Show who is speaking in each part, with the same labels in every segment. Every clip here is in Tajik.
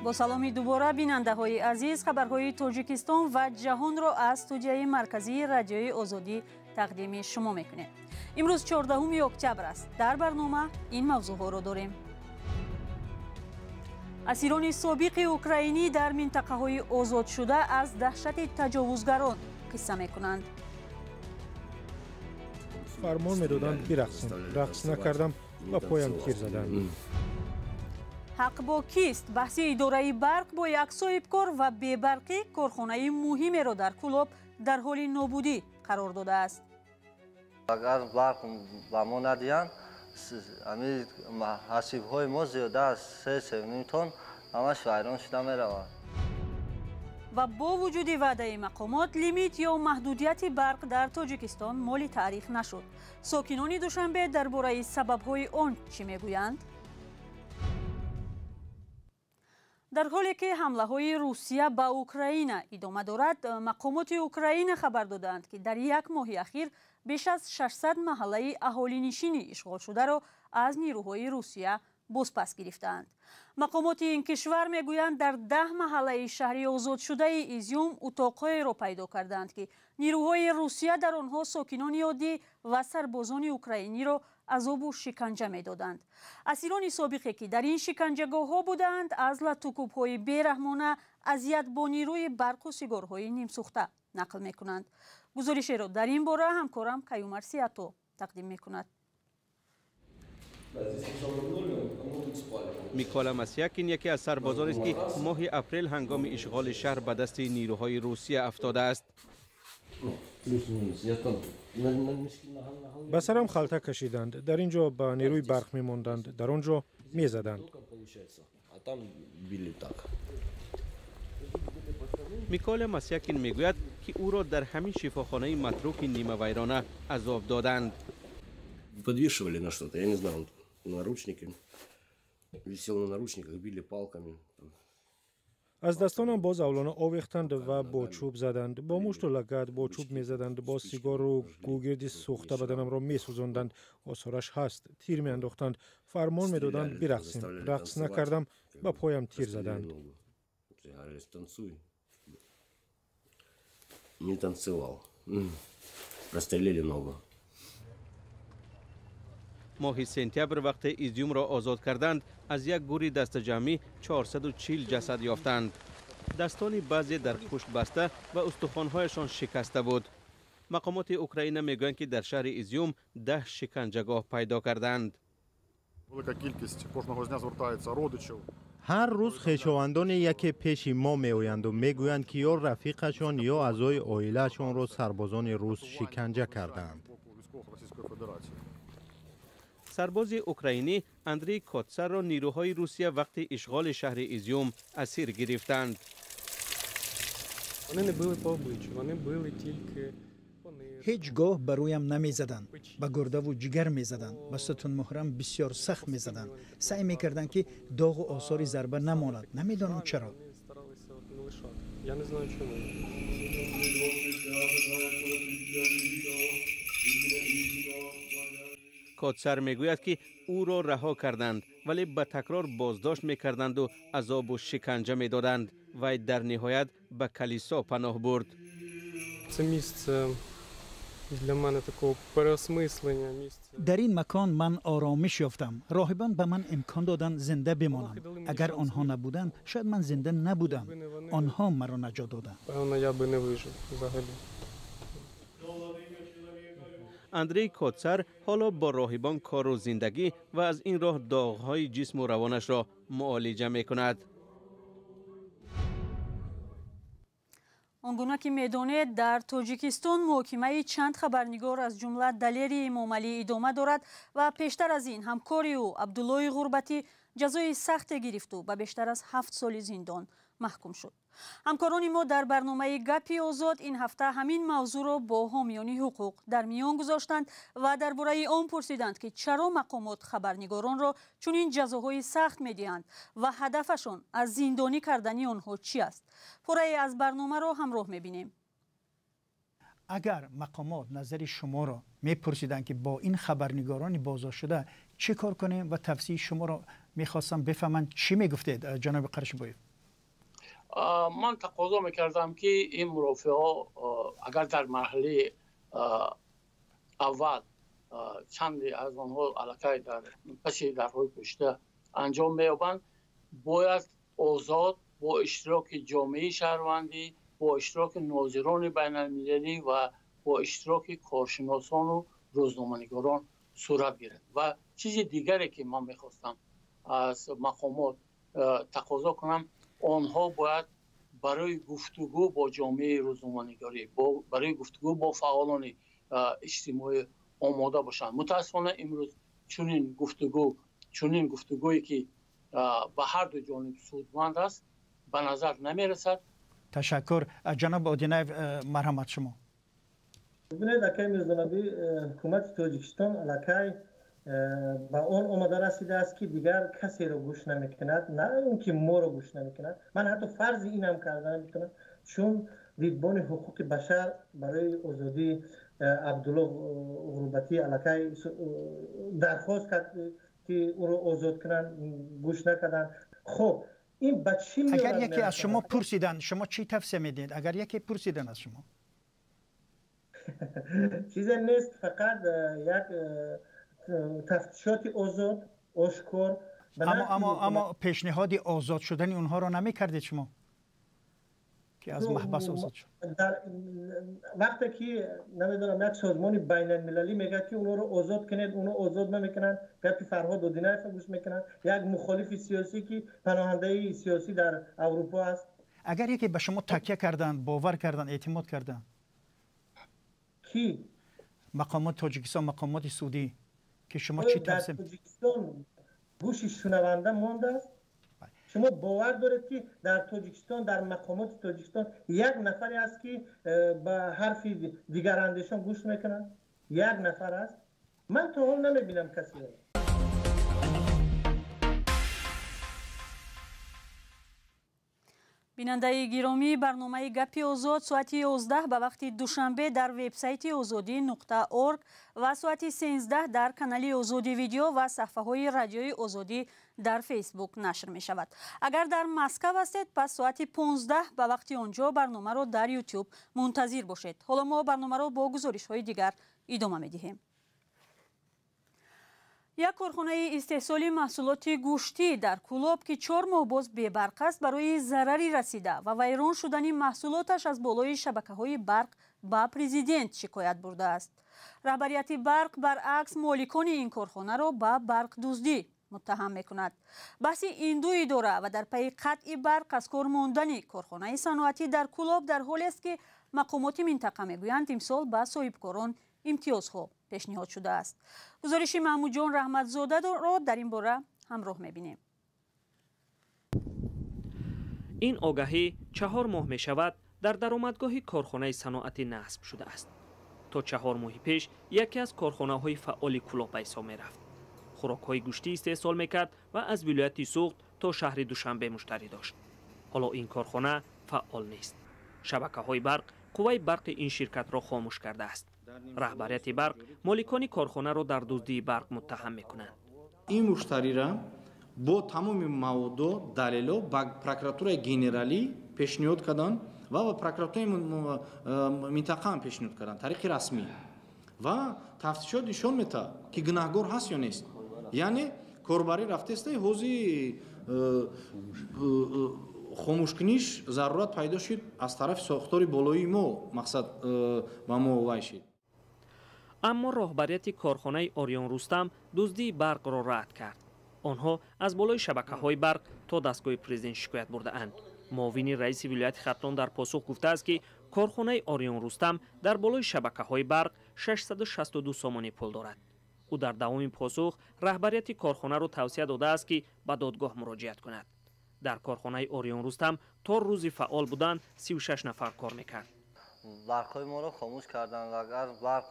Speaker 1: با سلامی دوباره بیننده های عزیز، خبرهای تاجیکستان و جهان را از استودیوی مرکزی رادیوی آزادی تقدیم شما میکنیم. امروز 14 اکتبر است. در برنامه این موضوع ها را داریم. اسیران سابق اوکراینی در منطقه های آزاد شده از دهشت تجاوزگران قصه میکنند.
Speaker 2: فرمان میدادند برقصم، رقص نکردم و پایم تیر زدند.
Speaker 1: حق با کیست؟ بحث اداره برق با یک صاحبکار و بی‌برقی کارخانه مهمی را در کلوب در حال نابودی قرار داده است.
Speaker 3: اگر برق به ما ندهند، حسیب‌های ما زیاده از 3.5 تن همش ویران شده می‌رود.
Speaker 1: و با وجود وعده مقامات، لیمیت یا محدودیت برق در تاجیکستان مال تاریخ نشد. ساکنان دوشنبه درباره سبب‌های آن چی میگویند؟ در حالی که حمله‌های روسیه به اوکراین ادامه دارد، مقامات اوکراین خبر دادند که در یک ماه اخیر بیش از 600 محله اهالینشین اشغال شده را از نیروهای روسیه بازپس گرفتند. مقامات این کشور میگویند در 10 محله شهری آزاد شده ایزیوم اتاق‌های را پیدا کردند که نیروهای روسیه در آنها ساکنان عادی و سربازان اوکراینی را عذاب و شکنجه میدادند. اسیران سابقی که در این شکنجهگاه‌ها بودند از لطوکوب‌های بیرحمانه اذیت با نیروی برق و سیگارهای نیم سوخته نقل میکنند. گزارش را در این باره همکارم کیومر سیاتو تقدیم میکند.
Speaker 4: میکالا مسیاکین یکی از سربازان است که ماه اپریل هنگام اشغال شهر به دست نیروهای روسیه افتاده است.
Speaker 2: به سرم خلطه کشیدند. در اینجا به نیروی برق میماندند، در آنجا میزدند.
Speaker 4: میکالا مسیاکین میگوید که او را در همین شفاخانه متروک نیمه ویرانه عذاب دادند.
Speaker 5: Подвешивали на что-то, я не знаю, наручники. Висел на наручниках, били палками.
Speaker 2: از دستانم باز اولانه آویختند و با چوب زدند. با مشت و لگد با چوب میزدند. با سیگار و گوگردی سوخته بدنم را میسوزاندند. آثارش هست. تیر میانداختند. فرمان میدادند برقصیم. رقص نکردم، با پایم تیر زدند.
Speaker 5: Не танцевал. Расстреляли ногу.
Speaker 4: ماه سپتامبر وقت ایزیوم را آزاد کردند، از یک گوری دست جمعی 440 جسد یافتند. دستان بعضی در پشت بسته و استخوان‌هایشان شکسته بود. مقامات اوکراین میگویند که در شهر ایزیوم 10 شکنجهگاه پیدا کردند.
Speaker 6: هر روز خویشاوندان یکی پیش ما میآیند و میگویند که یا رفیقشان یا اعضای عائله‌شان را سربازان روس شکنجه کردند.
Speaker 4: سرباز اوکراینی اندری کوتسر را نیروهای روسیه وقت اشغال شهر ایزیوم اسیر گرفتند.
Speaker 7: هیچگاه برویم نمی زدند. به گرده و جگر می زدند. به ستون محرم بسیار سخت می زدند. سعی می کردند که داغ و آثار ضربه نماند. نمیدانم چرا.
Speaker 4: کوتسر میگوید که او را رها کردند ولی به تکرار بازداشت میکردند و عذاب و شکنجه میدادند. و در نهایت به کلیسا پناه برد.
Speaker 7: در این مکان من آرامش یافتم. راهبان به من امکان دادند زنده بمانم. اگر آنها نبودند شاید من زنده نبودم. آنها مرا نجات دادند.
Speaker 4: اندری کوتسر حالا با راهبان کار و زندگی و از این راه داغ‌های جسم و روانش را معالجه می‌کند.
Speaker 1: آنگونه که می‌دانید در تاجیکستان محاکمه چند خبرنگار از جمله دلیری امامعلی ادامه دارد و پیشتر از این همکاری او عبدالله غربتی جزای سخت گرفت و به بیشتر از 7 سال زندان محکوم شد. همکاران ما در برنامه گپی آزاد این هفته همین موضوع را با حامیان حقوق در میان گذاشتند و درباره آن پرسیدند که چرا مقامات خبرنگاران را چنین جزاهای سخت می‌دهند و هدفشان از زندانی کردن آنها چی است؟ پاره از برنامه را همراه می‌بینیم.
Speaker 7: اگر مقامات نظر شما را میپرسیدند که با این خبرنگاران بازداشت شده چه کار کنیم و تفسیر شما را میخواستم بفهمند چی میگفتید جناب قرشبویف؟
Speaker 8: من تقاضا میکردم که این مرافع ها اگر در مرحله اول چندی از آنها علاقه در پس درهای پشته انجام می‌یابند، باید آزاد با اشتراک جامعه شهروندی، با اشتراک ناظران بین المللی و با اشتراک کارشناسان و روزنامه‌نگاران صورت گیرد. و چیز دیگری که من میخواستم از مقامات تقاضا کنم، آنها باید برای گفتگو با جامعه روزنامه‌نگاری، برای گفتگو با فعالان اجتماعی آماده باشند. متاسفانه امروز چنین گفتگویی که به هر دو جانب سودمند است به نظر نمی رسد.
Speaker 7: تشکر. جناب اودینایف، مرحمت شما.
Speaker 9: ببینید اکای میرزانبی، حکومت تاجیکستان علاقه با اون آماده رسیده است که دیگر کسی رو گوش نمیکند، نه اینکه ما رو گوش نمیکند. من حتی فرض اینم کردن میتونم، چون دیدبان حقوق بشر برای آزادی عبدالله غربتی علاقه درخواست کرد که او رو آزاد کنن، گوش نکردن. خب این به چی میاد؟
Speaker 7: اگر یکی از شما پرسیدن، شما چی تفسیر میدید؟ اگر یکی پرسیدن از شما
Speaker 9: چیز نیست، فقط یک تفتیشات آزاد آشکار.
Speaker 7: اما پیشنهاد آزاد شدن اونها رو نمیکردید شما که از محبس آزاد شد؟
Speaker 9: وقتی که نمیدونم یک سازمان بین المللی میگه که اونها رو آزاد کنید، اونها آزاد نمیکنن، گپی فرهاد اودینایف گوش میکنن، یک مخالف سیاسی که پناهنده سیاسی در اروپا است.
Speaker 7: اگر یکی به شما تکیه کردن، باور کردن، اعتماد کردن،
Speaker 9: کی؟
Speaker 7: مقامات تاجیکستان، مقامات سعودی، که شما چی تفسیر؟
Speaker 9: در تاجیکستان گوش شنونده مانده است. شما باور دارید که در تاجیکستان، در مقامات تاجیکستان یک نفری است که به حرف دیگر اندیشان گوش میکنن؟ یک نفر است؟ من تا حال نمیبینم کسی رو.
Speaker 1: بیننده گرامی، برنامه گپی آزاد ساعت 11 به وقت دوشنبه در وبسایت azadi.org و ساعت 13 در کانال آزادی ویدیو و صفحه های رادیوی آزادی در فیسبوک نشر می شود. اگر در مسکو هستید، پس ساعت 15 به وقت آنجا برنامه را در یوتیوب منتظر باشید. حالا ما برنامه را با گزارش های دیگر ادامه می دهیم. یک کارخانه استحصال محصولات گوشتی در کولوب که 4 ماه باز بی‌برق است، برای ضرری رسیده و ویران شدن محصولاتش از بالای شبکه‌های برق به پرزیدنت شکایت برده است. رهبریت برق برعکس مالکان این کارخانه را به برق دزدی متهم می‌کند. بحث این دو اداره و در پی قطع برق از کار ماندن کارخانه صنعتی در کولوب در حالی است که مقامات منطقه می‌گویند امسال به صاحبکاران امتیازها پیشنهاد شده است. گزارش محمود جان رحمتزاده را در این باره همراه می‌بینیم.
Speaker 10: این آگهی 4 ماه می شود در درآمدگاه کارخانه صنعتی نصب شده است. تا 4 ماه پیش یکی از کارخانه‌های فعال کولوب به حساب می‌رفت. خوراک‌های گوشتی استحصال می‌کرد و از ولایت سوخت تا شهر دوشنبه مشتری داشت. حالا این کارخانه فعال نیست. شبکه‌های برق قوه برق این شرکت را خاموش کرده است. رهبریت برق مالکان کارخانه را در دزدی برق متهم می‌کنند.
Speaker 11: این مشتری را با تمام مواد دلیل با پروکراتور گنرالی پیشنهاد کردند و با پروکراتور منطقه هم پیشنهاد کردند طریق رسمی و تفتیشات نشان میده که گناهکار هست یا نیست. یعنی کاربری رفته است، حوزه خاموش کنیش ضرورت پیدا شد از طرف ساختار بالایی ما، مقصد با ما وای شد.
Speaker 10: اما رهبریت کارخانه آریان رستم دزدی برق را رد کرد. آنها از بالای شبکه‌های برق تا دستگاه پرزیدنت شکایت برده اند. معاون رئیس ولایت ختلان در پاسخ گفته است که کارخانه آریان رستم در بالای شبکه‌های برق 662 سامانه پول دارد. او در دوام پاسخ رهبریت کارخانه را توصیه داده است که به دادگاه مراجعت کند. در کارخانه آریان رستم تا روز فعال بودند 36 نفر کار میکرد.
Speaker 3: برق‌های ما رو خاموش کردن و اگر برق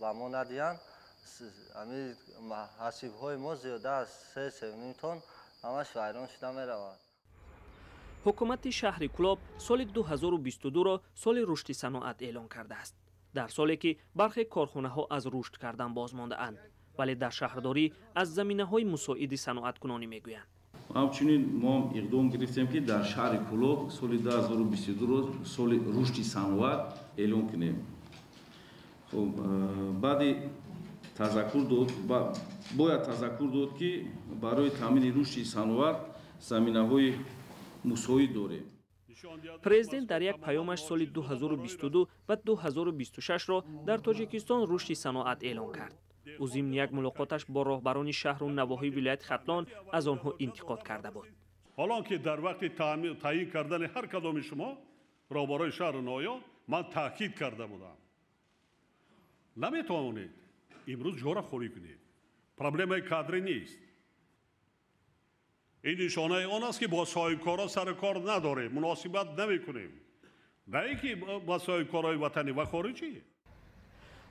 Speaker 3: به ما ندیدن، همین حسیب‌های ما زیاده از 3.5 تن همش ویران شده می‌رود.
Speaker 10: حکومت شهر کولوب سال 2022 را سال رشد صنعت اعلام کرده است. در سالی که برخی کارخانه‌ها از رشد کردن باز مانده اند، ولی در شهرداری از زمینه‌های مساعد صنعت کنانی میگویند.
Speaker 12: همچنین ما هم اقدام گرفتیم که در شهر کلوب سال 2022 سال رشد صنعت اعلام کنیم. خب بعد تذکر داد باید تذکر داد که برای تامین رشد صنعت زمینه‌های مساعد داریم.
Speaker 10: президент дар як паёмаш соли 2022 ва 2026-ро дар тоҷикистон рушди саноат эълон кард. ӯ зимни як мулоқоташ бо роҳбарони шаҳру навоҳии вилояти хатлон аз онҳо интиқод карда буд.
Speaker 13: ҳолон ки дар вақти таъин кардани ҳар кадоми шумо роҳбарои шаҳру ноё ман таъкид карда будам. наметавонед имрӯз ҷорахӯрӣ кунед. проблемаи кадри нест. این نشانه آن است که با صاحبکارا سر کار نداریم، مناسبت نمی‌کنیم. نه اینکه با صاحبکارای وطنی و خارجی.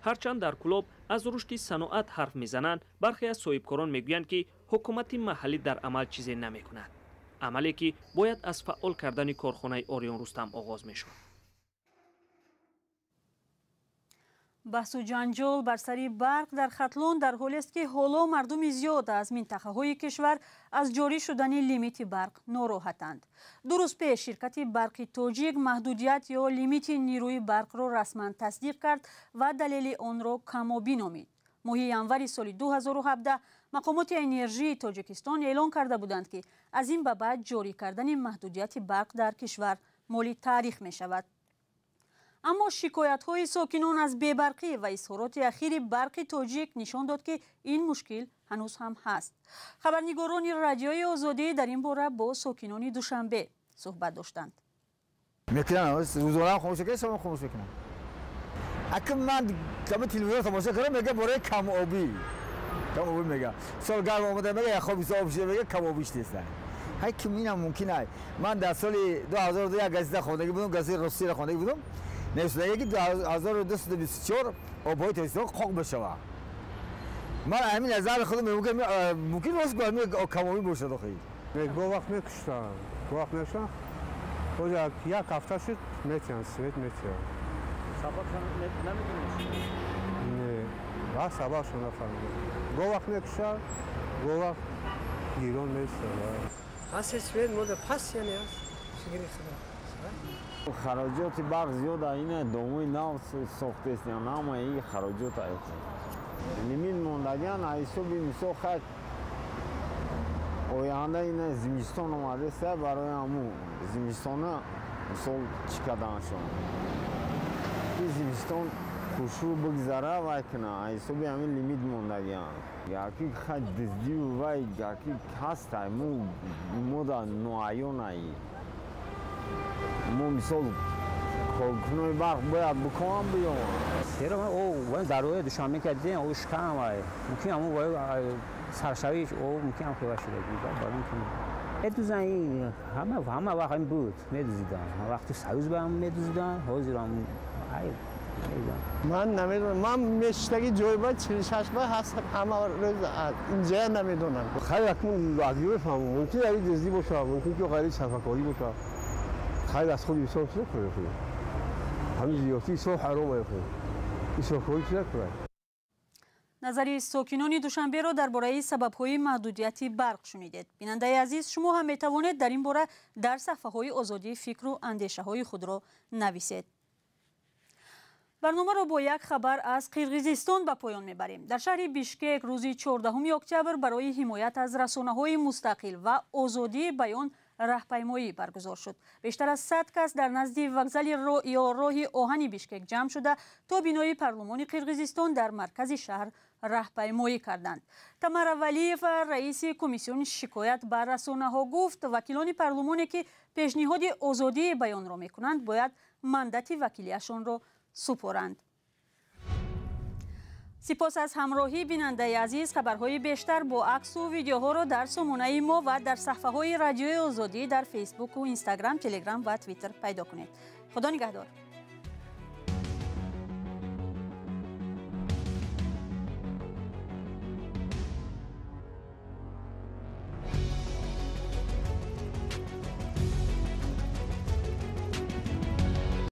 Speaker 10: ҳарчанд дар Кулоб аз рушди саноат ҳарф мезананд, бархе аз соҳибкорон мегӯянд ки ҳукумати маҳаллӣ дар амал чизе намекунад. амале ки бояд аз фаъол кардани корхонаи Орион Рустам оғоз мешуд.
Speaker 1: баҳсу ҷанҷол бар сари барқ дар хатлон дар ҳоле аст ки ҳоло мардуми зиёд аз минтақаҳои кишвар аз ҷорӣ шудани лимити барқ нороҳатанд. 2 рӯз пеш ширкати барқи тоҷик маҳдудият ё лимити нирӯи барқро расман тасдиқ кард ва далели онро камобӣ номид. моҳи январи соли 2017 мақомоти энержии тоҷикистон эълон карда буданд ки аз ин ба баъд ҷорӣ кардани маҳдудияти барқ дар кишвар моли таърих мешавад. аммо шикоятҳои сокинон аз бебарқӣ ва изҳороти ахири барқи тоҷик нишон дод ки ин мушкил ҳанӯз ҳам ҳаст. хабарнигорони радиои озодӣ дар ин бора бо сокинони Душанбе суҳбат доштанд.
Speaker 14: نشده یکی 1224 آبهای تایستان خاک بشود. من همین نظر خودم ممکن راست کنم کمابی باشه داخلی.
Speaker 15: گو وقت میکشتم. گو وقت میکشتم. خود یک هفته شد میتونم سویت میتونم.
Speaker 16: سببشون نمیدونی؟
Speaker 15: نه. با سببشون نفهمیدم. گو وقت میکشتم. گو وقت گیرون میستم.
Speaker 17: هستی سویت مورد پس یعنی هست. شگری خدا.
Speaker 14: خراجات برق زیاد اینه دومی نو ساخته است یا نه این خراجات است. نمین موندگان ایسو بی مسو خد آینده اینه زمستان اومده سه برای همو زمستان مسال چیکادانشون. این زمستان کشو بگذره و کنه ایسو بی همین لیمیت موندگان. یکی خد دزدی و وای یکی هست مو مودا نوعیونایی. مو مثال کنوی برق باید بکنم بیام.
Speaker 16: چرا او ولی ضروری دوشنبه کردیم اوش کم وای. ممکن همون وای سرشویش او ممکن هم خیلی شده بود. باید کنیم. ادوزنی همه وقت هم بود میدوزیدن. وقتی سوز به هم میدوزیدن حاضرم.
Speaker 17: من نمیدونم. من میشتگی جای باید 46 باید هست همه روز اینجا نمیدونم.
Speaker 15: خیلی اکنون رادیو بفهمم. ممکن داری دزدی باشه. ممکن که غیر صفحه‌کاری باشه. خیلی از خودی بسیار چیز کنه. همین زیادی سو حرامه کنه. این سوخوری چیز کنه.
Speaker 1: назари сокинони Душанберо дар бораи сабабҳои маҳдудияти барқ шунидед. бинандаи азиз, шумо ҳам метавонед дар ин бора дар сафҳаҳои озодии фикру андешаҳои худро нависед. барномаро бо як хабар аз Қирғизистон ба поён мебарем. дар шаҳри Бишкек рӯзи 14 октябр барои ҳимоят аз расонаҳои мустақил ва озодии баён раҳпаймоӣ баргузор шуд. бештар аз 100 кас дар назди вокзали роҳи оҳани Бишкек ҷамъ шуда то бинои парлумони Қирғизистон дар маркази шаҳр раҳпаймоӣ карданд. Тамара Валиева, раиси комиссиони шикоят ба расонаҳо гуфт, вакилони парлумоне ки пешниҳоди озодии баёнро мекунанд, бояд мандати вакилиашонро супоранд. сипос аз ҳамроҳӣ бинандаи азиз. хабарҳои бештар бо аксу видеоҳоро дар сомонаи мо ва дар саҳфаҳои радиои озодӣ дар фейсбуку, инстаграм, телеграм ва твиттер пайдо кунед. худо нигаҳдор.